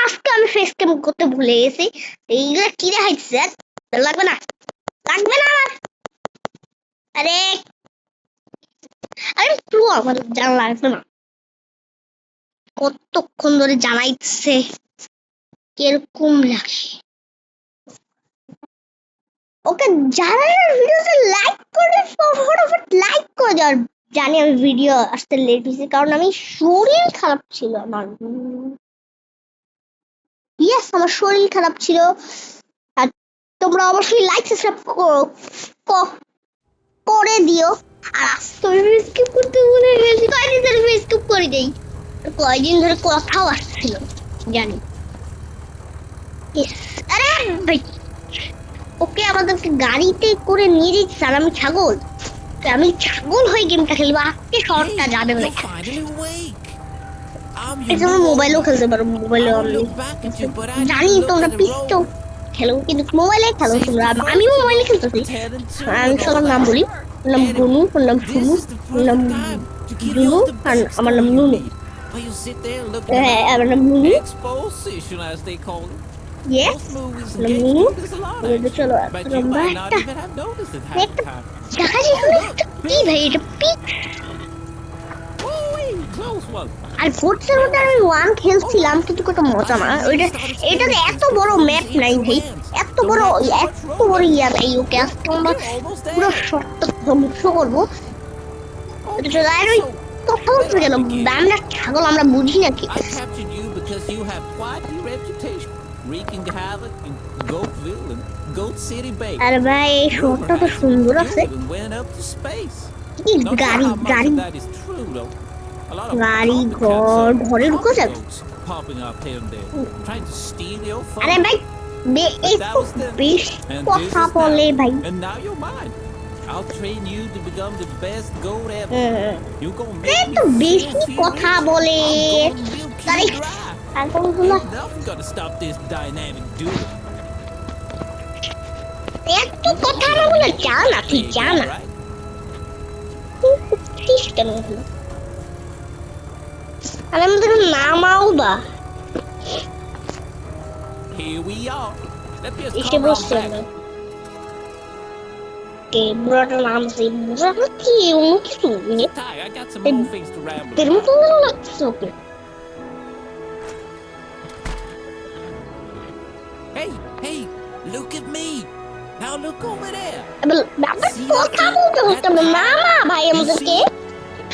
আজকে আমি face cam করতে ভুলে গেছি। এইগুলা কি দেখাইছে? লাগবে না লাগবে না আমার। আরে আরে প্রো আমার জানা লাগবে না। কতক্ষণ ধরে জানাইছে কিরকম লাগে। ওকে যারা ভিডিওতে লাইক করে ফটাফট লাইক করে দাও। জানি আমি ভিডিও আসতে লেট হয়েছে কারণ আমি শরীর খারাপ ছিল আমার। ইয়েস আমার শরীর খারাপ ছিল। আর তোমরা অবশ্যই লাইক সাবস্ক্রাইব করে দিও। আর আজকে আমি স্কিপ করতে ভুলে গেছি। কয়দিন ধরে স্কিপ করে দেই, কয়দিন ধরে কথাও আসছিল জানি। আরে ভাই ওকে আমাদেরকে গাড়িতে করে নিয়ে যাচ্ছে আর আমি ছাগল। আমি ছাগল হয়ে গেমটা খেলবো। আজকে শর্টটা যাবে না। এটা আমরা মোবাইলেও খেলতে পারো। মোবাইলেও আমি জানি তোমরা পিসটো খেলো কিন্তু মোবাইলে খেলো তোমরা। আমি মোবাইলে খেলতেছি। আমি সবার নাম বলি। ওর নাম গুনু, ওর নাম সুনু, ওর নাম জুনু, আর আমার নাম নুনু। হ্যাঁ আমার নাম নুনু। Yes, নুনু। চলো আমরা একটা দেখা যায় কি ভাই এটা পিক। আর গোটসের মধ্যে আমি ওয়ান খেলছিলাম কিন্তু কত মজা না ওইটা। এটাতে এত বড় ম্যাপ নাই ভাই, এত বড় ইয়া ভাই। ওকে আজকে আমরা পুরো শর্ট ধ্বংস করবো। আর ওই কথা বলতে গেল আমরা ছাগল, আমরা বুঝি নাকি। আরে ভাই এই শহরটা তো সুন্দর আছে। কি গাড়ি গাড়ি গাড়ি ঘর ঘরে ঢুকে যাবে। আরে ভাই এই তো বেশি কথা বলে ভাই। তো বেশি কথা বলে এত কথা না বলে যা না তুই যা না। আর আমাদের নামাও বা এসে বসছে আমরা। বুড়াটার নাম আছে বুড়াটা কি অন্য কিছু এর মতো লাগছে ওকে। Look at me. Now look over there. কথা বলতে হতো না মামা ভাই আমাদেরকে।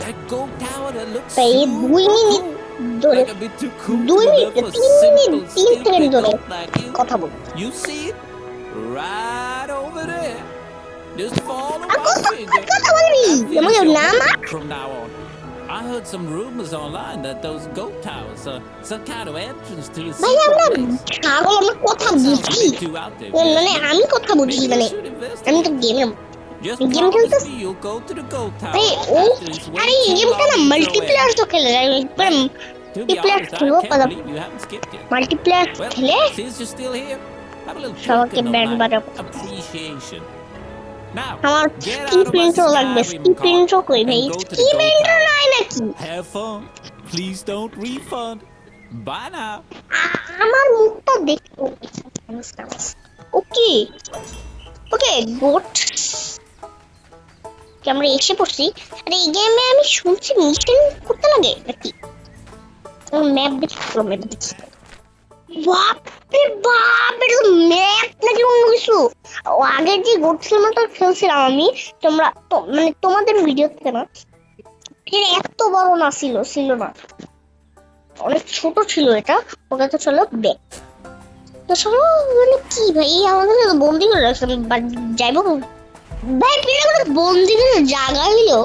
That gold tower that looks ভাই 2 মিনিট ধরে 2 মিনিট 3 মিনিট 3 সেকেন্ড ধরে কথা বল। You see it right over there. Just follow কথা বলবি আমাকে নামা। From now on, I heard some rumors online that those goat towers are some kind of entrance to the ভাই আমরা ছাগল, আমরা কথা বুঝি মানে আমি কথা বুঝি মানে আমি তো গেম খেলতেছি। ভাই ও আরে এই গেমটা না মাল্টিপ্লেয়ার তো খেলে মাল্টিপ্লেয়ার খেলবো কথা মাল্টিপ্লেয়ার খেলে সবাইকে ব্যান্ড বাজাবো। আমার স্কিপ লাগবে। স্কিপ কই ভাই? স্কিপ নাই নাকি? Have fun. Please don't refund. Bye now. আমার মুখটা দেখো। ওকে ওকে গোট আমরা এসে পড়ছি। আরে এই গেমে আমি শুনছি মিশন করতে লাগে নাকি? ম্যাপ দেখি বাপ রে বাপ, এটা তো ম্যাপ নাকি অন্য কিছু? আগের যে গোটসের মতো খেলছিলাম আমি, তোমরা মানে তোমাদের ভিডিও থেকে না, এটা এত বড় না ছিল না, অনেক ছোট ছিল এটা। ওকে তো চলো ব্যাক তো চলো। মানে কি ভাই আমাদের বন্দি করে রাখছে, যাইব ভাই পিড়ে বন্দি করে জায়গা হইলো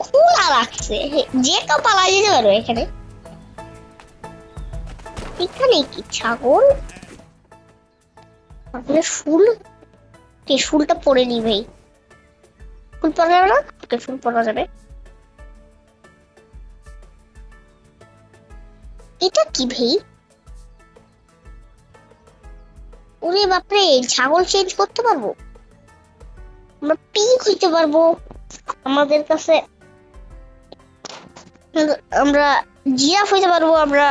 খোলা রাখছে, যে কেউ পালা যেতে পারো এখানে। এখানে কি ছাগল ফুল? ফুলটা পরে নি ভাই, ফুল পরা যাবে না? ওকে ফুল পরা যাবে। এটা কি ভাই? ওরে বাপরে, ছাগল চেঞ্জ করতে পারবো আমরা, পিক হইতে পারবো আমাদের কাছে, আমরা জিরাফ হইতে পারবো, আমরা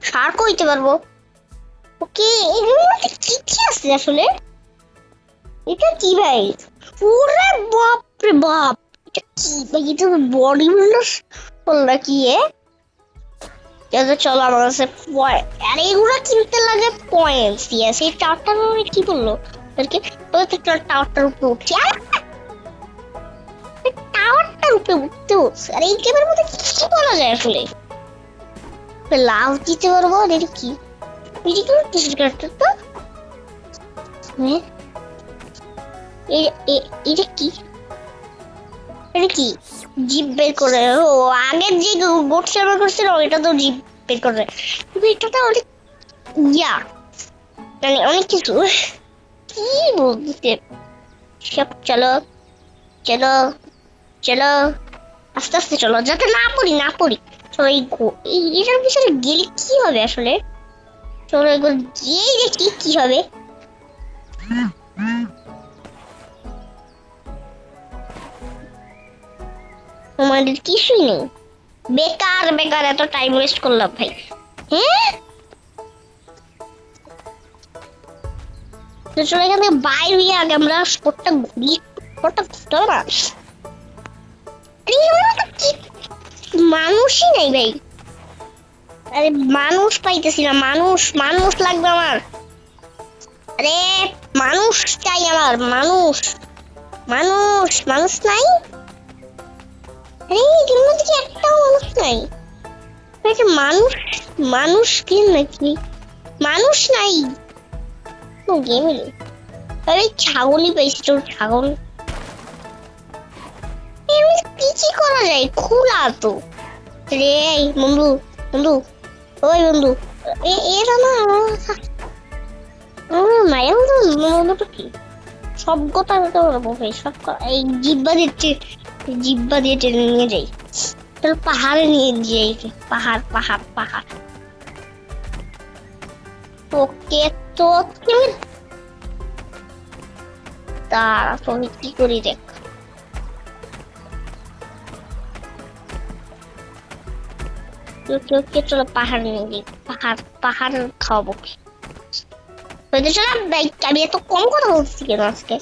শার্ক হইতে পারবো। ওকে, এগুলোর মধ্যে কি কি আছে আসলে? এটা কি ভাই? ওরে বাপ রে বাপ, এটা কি ভাই? এটা বডি বিল্ডার বললা কি চলো আমার কাছে আর এগুলো কিনতে লাগে পয়েন্টস। ইয়েস, এই টাওয়ারটার মানে কি বললো ওদেরকে? টাওয়ারটার উপরে উঠছি, টাওয়ারটার উপরে উঠতে হচ্ছে। আর এই গেমের মধ্যে কি কি বলা যায় আসলে? লাভ দিতে পারবো? আর এটা কি? এটা কি টিকিট কাটতে তো? এটা কি? এটা কি জিপ বের করে? ও, আগের যে গোট সার্ভার করছিল ওইটা তো জিপ বের করে, কিন্তু এটা তো অনেক ইয়া, মানে অনেক কিছু। কি বলতে সব? চলো চলো চলো, আস্তে আস্তে চলো, যাতে না পড়ি না পড়ি। চলো এটার পিছনে গেলে কি হবে আসলে? চলো এগুলো গিয়েই দেখি কি হবে। আমাদের কিছুই নেই, বেকার বেকার এত টাইম ওয়েস্ট করলাম ভাই। হ্যাঁ, তো চলো এখান থেকে বাইরে হয়ে আগে আমরা স্পটটা ঘুরি। স্পটটা ঘুরতে হবে না? মানুষই নেই ভাই। আরে মানুষ পাইতেছি না, মানুষ মানুষ লাগবে আমার। আরে মানুষ চাই আমার, মানুষ মানুষ মানুষ নাই। আরে এগুলোর মধ্যে কি একটাও মানুষ নাই? মানুষ মানুষ কি নাকি? মানুষ নাই গেমে। আরে ছাগলই পাইছি, তোর ছাগল। কি কি করা যায়? খোলা তো রে। বন্ধু বন্ধু, ওই বন্ধু, এরা না মায়া বন্ধু কি সব কথা বলতে পারবো ভাই, সব এই জিব্বা দিয়ে টেনে নিয়ে যাই। চল পাহাড়ে নিয়ে যাই, পাহাড় পাহাড় পাহাড়। ওকে, তো তারা তুমি কি করি দেখ। চলো পাহাড় নিয়ে যাই, পাহাড় পাহাড় খাওয়াবো। চলো, আমি এত কম কথা বলছি কেন আজকে?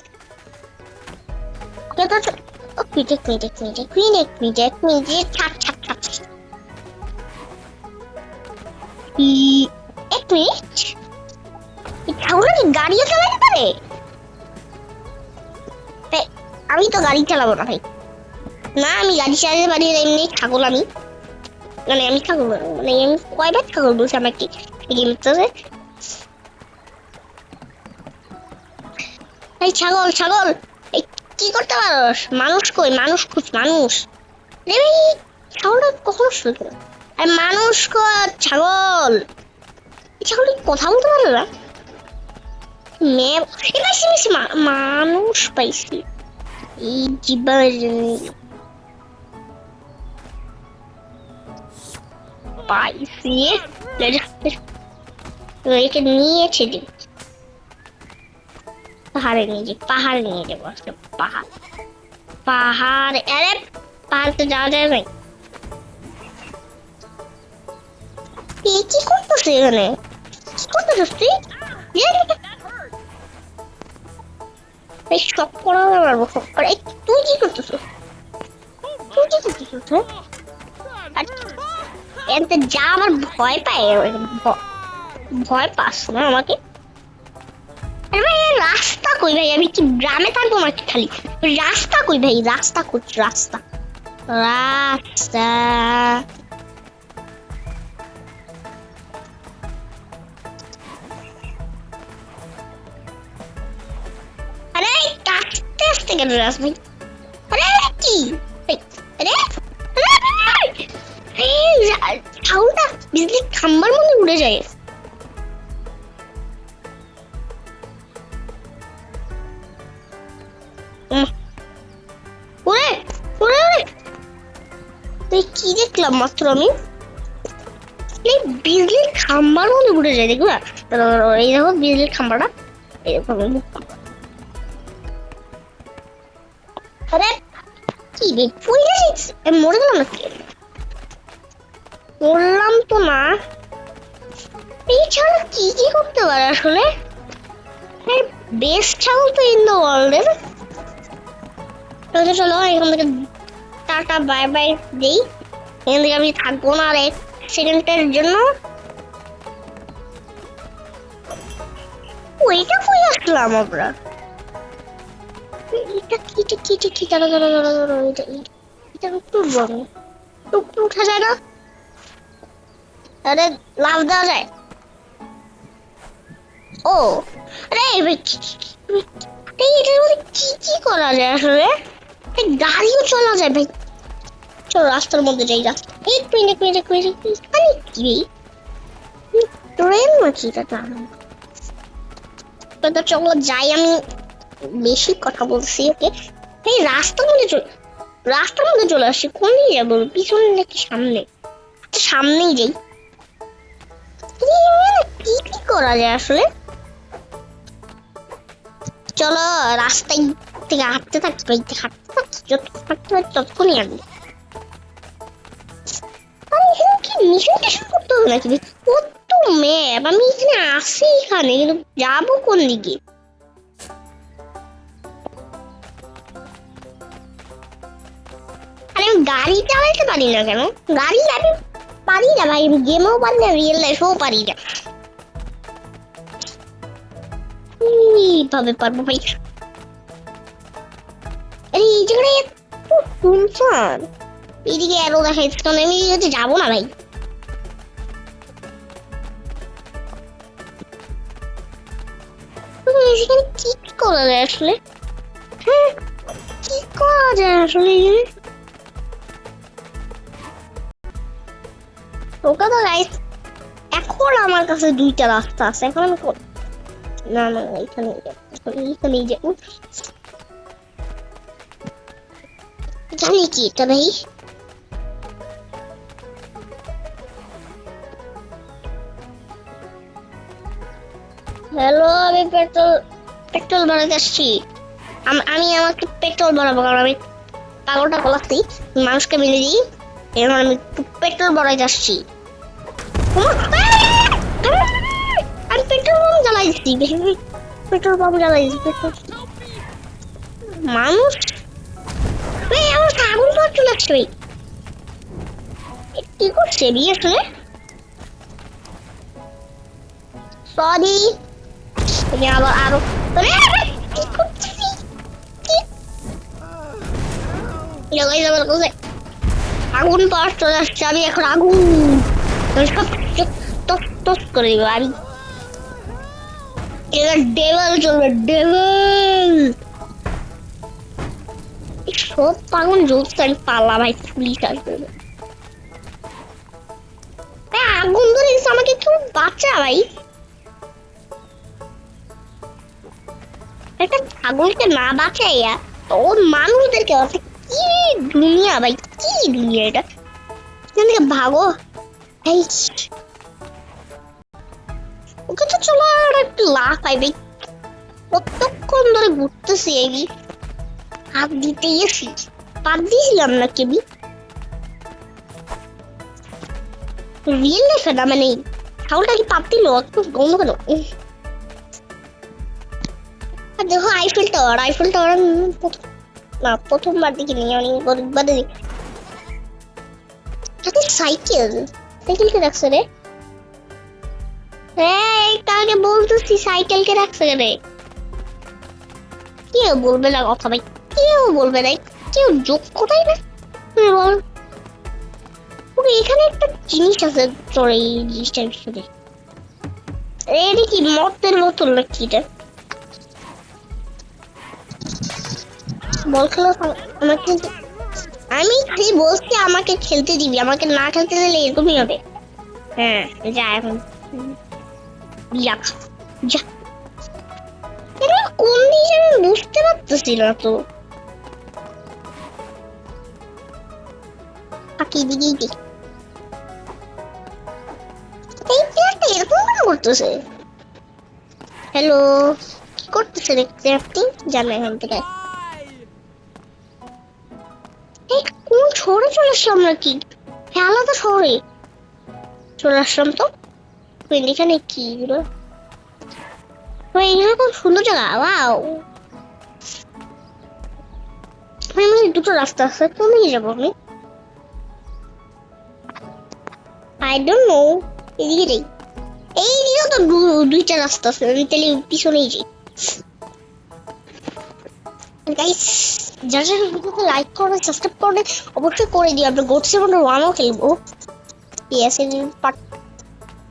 গাড়িও চালাতে পারে? আমি তো গাড়ি চালাবো না ভাই, না আমি গাড়ি চালাতে পারি না। এমনি ছাগল আমি, মানে আমি ছাগল, মানে আমি কয়বার ছাগল বলছি আমাকে গেমটাতে? এই ছাগল ছাগল, এই কি করতে পারোস? মানুষ কই? মানুষ খুঁজ, মানুষ রে ভাই। ছাগলটা কখনো শুনতো না। আর মানুষ কই? ছাগল, এই ছাগল কথা বলতে পারে না? মানুষ পাইছি, এই জীবন পাইছি। একে নিয়েছে যে পাহাড়ে নিয়ে যাই, পাহাড়ে নিয়ে যাবো আজকে। পাহাড় পাহাড়, আরে পাহাড় তো যাওয়া যায় নাই। কি করতেছে এখানে? কি করতেছিস তুই? এই সব করা পারবো, সব করে। তুই কি করতেছ? তুই কি করতেছিস? এতে যা আমার ভয় পায়, ভয় পাস না আমাকে? রাস্তা কই ভাই? আমি কি গ্রামে থাকবো নাকি? খালি রাস্তা কই ভাই? রাস্তা কই? রাস্তা রাস্তা আরে কাটতে আসতে গেল রাস ভাই। আরে কি আরে সাউন্ডটা বিজলি খাম্বার মধ্যে উড়ে যায়। কি দেখলাম মাত্র আমি? এই বিজলির খাম্বার মধ্যে উড়ে যায়, দেখবা? এই দেখো বিজলির খাম্বাটা এরকম। আরে কি রে, মরে গেলাম নাকি? মরলাম তো না। এই ছাড়া কি কি করতে পারে আসলে? বেস্ট ছাগল তো ইন দ্য ওয়ার্ল্ডের। চলো চলো এখান থেকে টাটা বাই বাই দেই। এখান থেকে আমি থাকবো না আর এক সেকেন্ডের জন্য। ওইটা কই আসলাম আমরা? এটা কি এটা কি এটা কি দাঁড়া দাঁড়া দাঁড়া দাঁড়া এটা এটা একটু বড় একটু উঠা যায় না? আরে লাভ দেওয়া যায়? ও আরে এটার মধ্যে কি কি করা যায় আসলে? গাড়িও চলা যায় ভাই। চলো রাস্তার মধ্যে যাই। রাস্তা এক মিনিট মিনিট মিনিট মানে কি ট্রেন নাকি এটা? চলো যাই, আমি বেশি কথা বলছি। ওকে এই রাস্তার মধ্যে চলে আসছি। কোন দিকে যাবো, পিছনে নাকি সামনে? আচ্ছা সামনেই যাই। কি কি করা যায় আসলে? চলো রাস্তায় থেকে হাঁটতে থাকি যত হাঁটতে হয় ততক্ষণই আমি কি মিশন টিশন করতে হবে নাকি? কত ম্যাপ, আমি এখানে আসি এখানে কিন্তু যাবো কোন দিকে? আরে আমি গাড়ি চালাইতে পারি না কেন? গাড়ি আমি পারি না ভাই, গেমও পারি না রিয়েল লাইফেও পারি না। কিভাবে পারবো ভাই? আরে এই জায়গায় শুনছান এদিকে আরো দেখা যাচ্ছে, কারণ আমি যাবো না ভাই। এখানে কি করা যায় আসলে? হ্যাঁ কি করা যায় আসলে? ওকে তো গাইস এখন আমার কাছে দুইটা রাস্তা আছে। এখন আমি না না এখানে এখানেই যাবো। জানি কি এটা ভাই? হ্যালো আমি পেট্রোল ভরাতে আসছি। আমি আমাকে পেট্রোল ভরাবো, কারণ আমি পাগলটা গলাচ্ছি, মানুষকে মেরে দিই। এখন আমি পেট্রোল ভরাইতে আসছি। আমি পেট্রোল পাম্প জ্বালাইছি, পেট্রোল পাম্প জ্বালাইছি। মানুষ আমার আগুন পাওয়া চলে আসছে ভাই। কি করছে বিয়ে আসলে? সরি আবার আরো কি করছিস? আগুন পাওয়া চলে আসছে। আমি এখন আগুন সব টস করে দিব। আমি ডেভেল চলবে, ডেভেল সব আগুন জ্বলছে। আমি পালা ভাই, পুলিশ আসবে। আগুন ধরে গেছে, আমাকে একটু বাঁচা ভাই। একটা ছাগলকে না বাঁচাইয়া ওর মানুষদেরকে, কি দুনিয়া ভাই, কি দুনিয়া এটা? এখান থেকে ভাগো। ওকে তো চলো আর একটু লাভ পাইবে। কতক্ষণ ধরে ঘুরতেছি আমি, হাত দিতে গেছি, পাত দিয়েছিলাম না কেবি রিয়েল লাইফে না, মানে ছাগলটা কি পাত দিল একটু গন্ধ কেন? দেখো আইফেল টাওয়ার না প্রথমবার দেখিনি, অনেকবার দেখি। সাইকেল কে রাখছে রে? হ্যাঁ তাকে বলতেছি সাইকেলকে রাখছে রে। কেউ বলবে না কথা ভাই, কেউ বলবে না, কেউ যোগ করাই না। বল এখানে একটা জিনিস আছে, তোর এই জিনিসটার ভিতরে এটা কি মদের বোতল নাকি? এটা বল খেলো আমাকে। আমি খালি বলছি আমাকে খেলতে দিবি, আমাকে না খেলতে দিলে এরকমই হবে। হ্যাঁ যা এখন যা। কোন দিকে আমি বুঝতে পারতেছি না তো। পাখি দিকেই দেখ, এই প্লেয়ারটা এরকম করতেছে। হ্যালো কি করতেছে দেখতে আপনি? জানেন এখান থেকে কোন শহরে চলে আসলাম নাকি? আলাদা শহরে চলে আসলাম তো। এখানে কি এগুলো? এখানে খুব সুন্দর জায়গা, ওয়াও। দুটো রাস্তা আছে, কোন দিকে যাবো আমি? I don't know. এদিকে যাই। এইদিকেও তো দুইটা রাস্তা আছে, আমি তাহলে পিছনেই যাই। গাইস, যারা যারা ভিডিওতে লাইক করবেন, সাবস্ক্রাইব করবেন, অবশ্যই করে দিও। আমরা গোট 7-1ও খেলবো। ইয়েস, পার্ট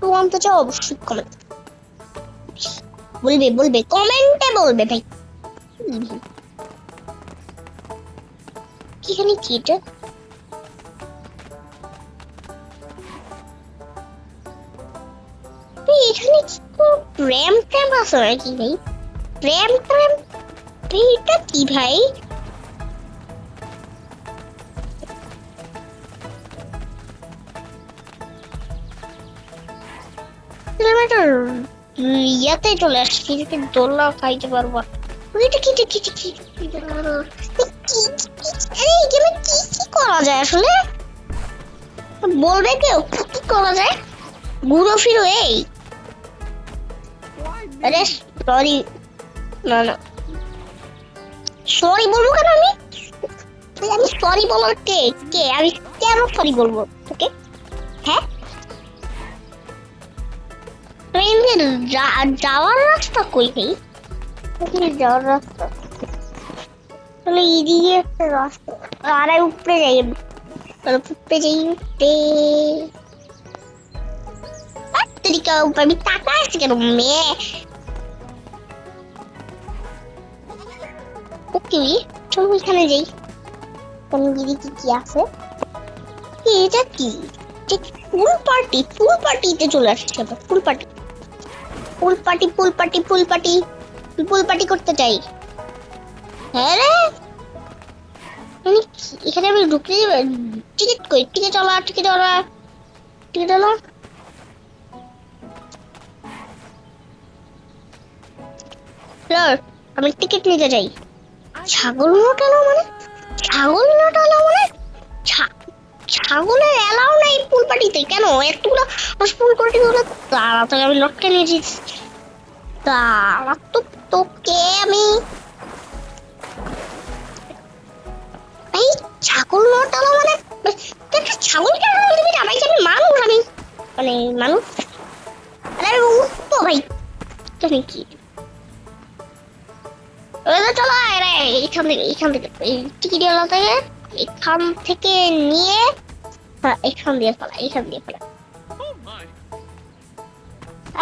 2 আনতে চাও অবশ্যই কমেন্ট বলবে কমেন্টে বলবে ভাই। এখানে কি এটা? এখানে কি র্যাম ট্যাম আছে নাকি ভাই? র্যাম ট্যাম এটা কি ভাই? ইয়াতে চলে আসছি, দোলনা খাইতে পারবো। এটা কি কি কি কি এই গেমে কি কি করা যায় আসলে? বলবে কেউ কি করা যায়? ঘুরো ফিরো এই। আরে সরি, না না সরি বলবো কেন আমি? আমি সরি বলার কে কে? আমি কেন সরি বলবো তোকে? হ্যাঁ, যাওয়ার রাস্তা কই নেই? যাওয়ার রাস্তা তাহলে এদিকে একটা রাস্তা, আর উপরে যাই। উপরে যাই, উপরে আমি টাকা আসছে কেন মেয়ে? ওকে চলো এখানে যাই। কোন দিদি কি কি আছে? এটা কি? ফুল পার্টি, ফুল পার্টিতে চলে আসছে। ফুল পার্টি, ফুল পার্টি, ফুল পার্টি, ফুল পার্টি, ফুল পার্টি করতে চাই। হ্যাঁ রে, এখানে আমি ঢুকতে টিকিট কই? টিকিট চলা, টিকিট চলা, টিকিট চলা। আমি টিকিট নিতে চাই। ছাগল নোট এলো মানে? ছাগল নোট এলো মানে? ছাগলের এলাও নাই ফুল পার্টিতে কেন? একটুগুলো ফুল পার্টি হলো তাড়াতাড়ি আমি লটকে নিয়েছি। তারা তো তোকে আমি এই ছাগল নোট এলো মানে? ছাগল কেন দিবি না ভাই? আমি মানুষ, আমি মানে মানুষ। আরে আমি উঠতো ভাই। তুমি কি চলো এখান থেকে টিকিট থেকে এখান থেকে নিয়ে এখান দিয়ে ফেলা, এখান দিয়ে ফেলা।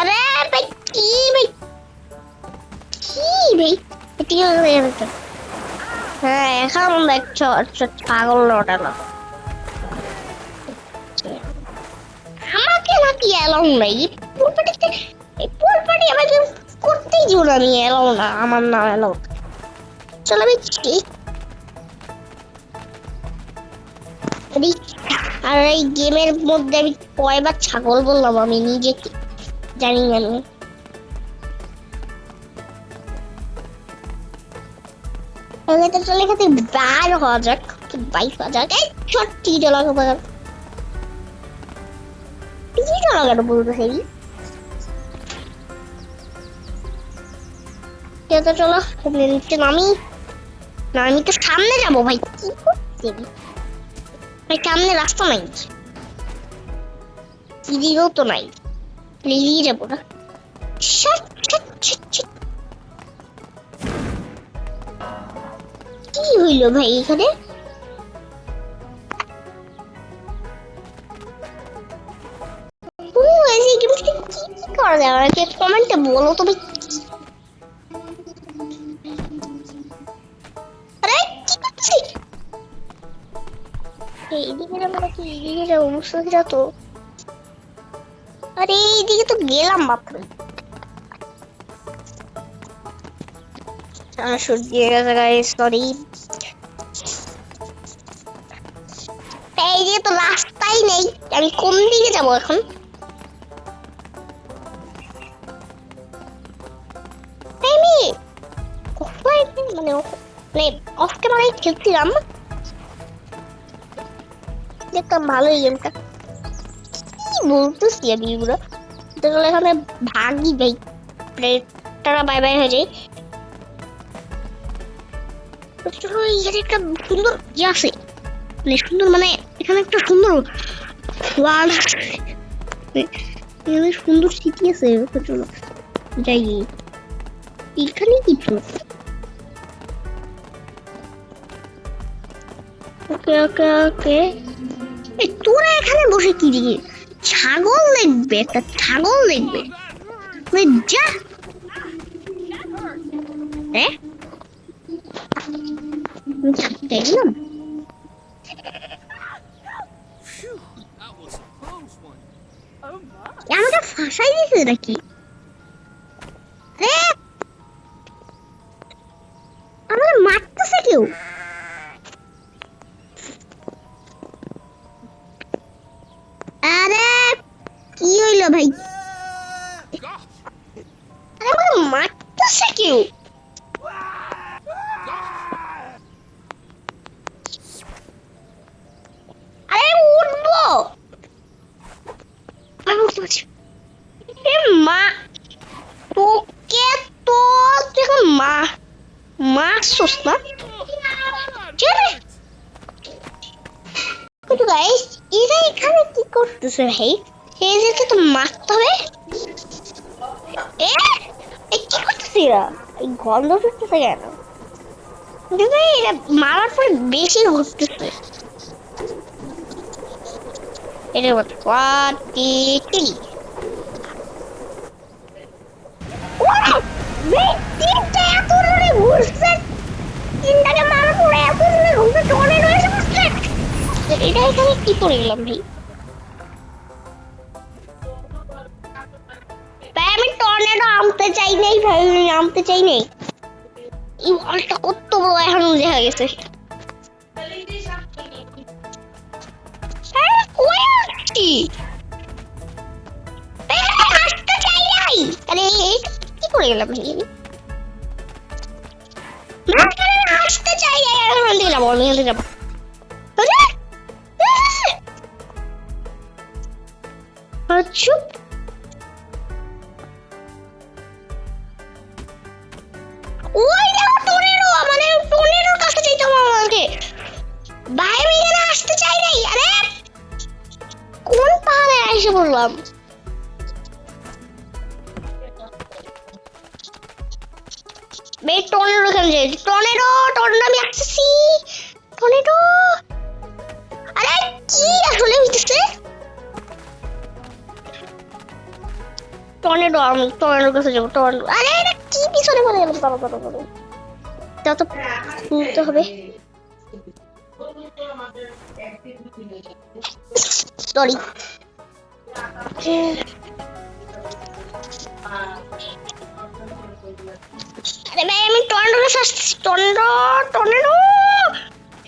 আরে ভাই কি ভাই, কি ভাই? হ্যাঁ এখন দেখছো ছাগল লটানো। আমাকে নাকি এলাও নাই পুল পার্টিতে? পুল পার্টি আমাকে করতেই দিব না, আমি এলাও না, আমার নাম এলাও। চলো আমি আর এই গেমের মধ্যে আমি কয়বার ছাগল বললাম আমি নিজে জানি না। চলে এখান থেকে বার হওয়া যাক, বাইক হওয়া যাক। এই ছোট্টি চলাকে বাজার কেন বলবো সেই চলো নিচে নামি। না আমি তো সামনে যাবো ভাই, কি করছি ভাই? সামনে রাস্তা নাই, দিদিও তো নাই, এগিয়ে যাবো না। কি হইলো ভাই এখানে? কি করা যায় আমাকে কমেন্টে বলো তো ভাই। আরে কি করছিস? এইদিকে যাবো নাকি এইদিকে যাবো? মুসলিরা তো, আরে এইদিকে তো গেলাম মাত্র। সত্যি সরি, এইদিকে তো রাস্তাই নেই, আমি কোন দিকে যাবো এখন? মানে অফ ক্যামেরায় খেলছিলাম, দেখতাম ভালোই গেমটা। কি বলতেছি আমি এগুলো? তাহলে এখানে ভাগি ভাই, তারা বাই বাই হয়ে যায়। চলো এখানে একটা সুন্দর ইয়ে আছে, মানে সুন্দর, মানে এখানে একটা সুন্দর ওয়াল আছে, এখানে সুন্দর স্মৃতি আছে। চলো যাই, এখানে কিছু। ওকে ওকে ওকে, এই তোরা এখানে বসে কি দিকে? ছাগল দেখবে, একটা ছাগল দেখবে, ওই যা। হ্যাঁ দেখলাম আমাকে ফাঁসাই দিছে নাকি? আমাকে মারতেছে কেউ। আরে কি হইলো ভাই? আরে আমাকে মারতেছে কেউ। আরে উঠবো মা, তোকে তো তুই মা মারছস না? কিন্তু গাইস এরা এখানে কি করতেছে ভাই? এদেরকে তো মারতে হবে। কি করতেছে এরা? এই গন্ধ করতেছে কেন? কিন্তু এরা মারার পরে বেশি ঘুরতেছে। এটা তিনটা এত জোরে ঘুরছে, তিনটাকে মারার পরে এত জোরে ঘুরছে, টর্নেডো এসে বসছে। এটা এখানে কি করে গেলাম ভাই? ভাই আমি টর্নেডো আনতে চাই নাই ভাই, আনতে চাই নাই। এই ওয়ালটা কত বড় এখন দেখা গেছে। কই আসছি? আসতে চাই নাই। আরে কি করে গেলাম ভাই? আসতে চাই নাই, এখন দিলাম আমি দিলাম। চুপ। ওই দেখো টর্নেডো, মানে টর্নেডোর কাছে যেতে হবে আমাকে। ভাই আমি এখানে আসতে চাই নাই। আরে কোন পাহাড়ে এসে বললাম? বে টর্নেডো কেন যাই? টর্নেডো টর্নেডো আমি আসছি। টর্নেডো আরে কি আসলে হইতেছে? টর্নেডো, আমি টর্নেডোর কাছে যাবো। টর্নেডো আরে এটা কি পিছনে পড়ে গেলাম? তাড়াতাড়ি তা তো নিতে হবে। সরি। আরে ভাই আমি টর্নেডোর কাছে আসছি। টর্নেডো টর্নেডো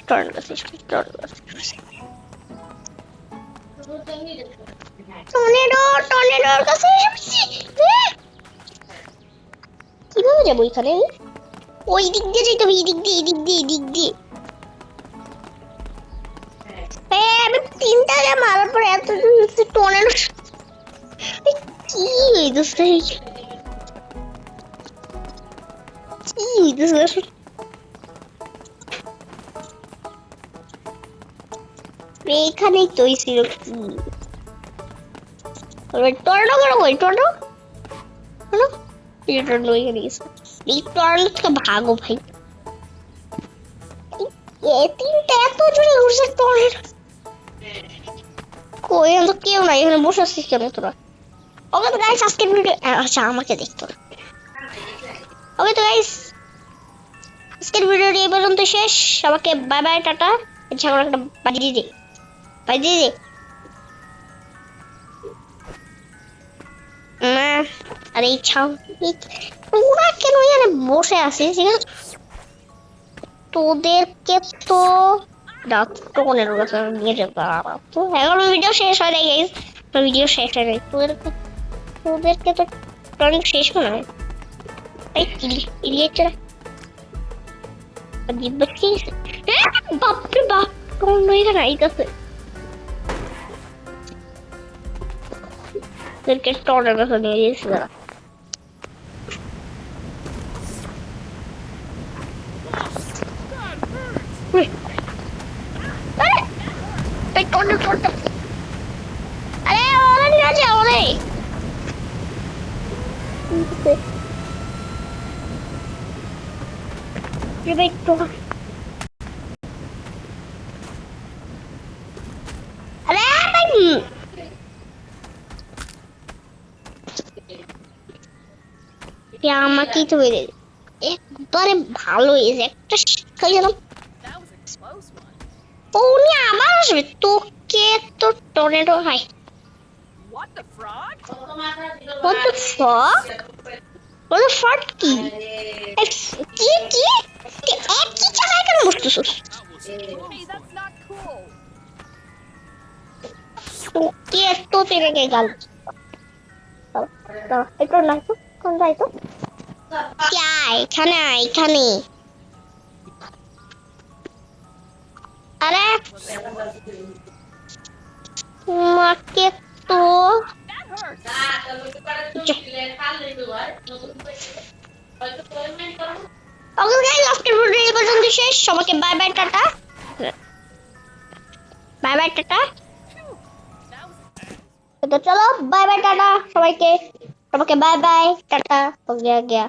টর্নেডোর কাছে আসছি। টর্নেডোর কাছে আসছি। কিভাবে যাবো এখানে? ওই দিক দিয়ে যেতে হবে, এই দিক দিয়ে, এই দিক দিয়ে, এই দিক দিয়ে। আমি তিনটাকে মারার পরে এত টর্নেডো কি হইতেছে? কি হইতেছে? এখানেই তো ছিল কি? টর্নেডো বড় কই? টর্নেডো টর্নেডো এখানে গেছে। এই টর্নেডো থেকে ভাগো ভাই। তিনটা এত জোরে ঘুরছে টর্নেডো। কই তো কেউ নাই এখানে, বসে আছিস কেন তোরা? ওকে তো গাইস আজকের ভিডিও, আচ্ছা আমাকে দেখতো না। ওকে তো গাইস আজকের ভিডিওটি এই পর্যন্ত শেষ। সবাইকে বাই বাই, টাটা। আচ্ছা আমরা একটা বাজিয়ে দিই, বাজিয়ে দিই। আরে এই ছাউ তোরা কেন এখানে বসে আছিস? তোদেরকে তো টর্নেডোর কাছে নিয়ে যাবো। তো এখন ভিডিও শেষ হয় নাই গাইস, ভিডিও শেষ হয় নাই। তোদেরকে তো টর্নেডো শেষ মনে হয়। এই ইলিয়েটরা বাপরে বাপ, টর্নেডো এখানে আইতাছে। তোকে টর্নের কাছে নিয়ে গেছি দাঁড়া। উই, আরে, এই টর্নের টর্নটা। আরে ওরা নিয়ে আছে ওরে। এই টর্ন। আরে ভাই, আমাকেই তো বেড়ে একবারে ভালো হয়েছে একটা শিক্ষা গেলাম। ও উনি আবার আসবে তোকে তো টর্নেডো হাই। What the frog? What the fuck? What the fuck কি? কি কি? কি চালায় কেন বসতেছিস? Hey, that's not cool. তোকে তো পেরে গেল। একটু না তো কোন যাই তো? এখানে এখানে। আরে মাকে তো That hurts. ওকে গাইস, আজকের ভিডিও এই পর্যন্ত শেষ। সবাইকে bye bye tata. Bye bye tata. Phew. That was তো চলো বাই বাই টাটা সবাইকে। সবাইকে বাই বাই টাটা। हो गया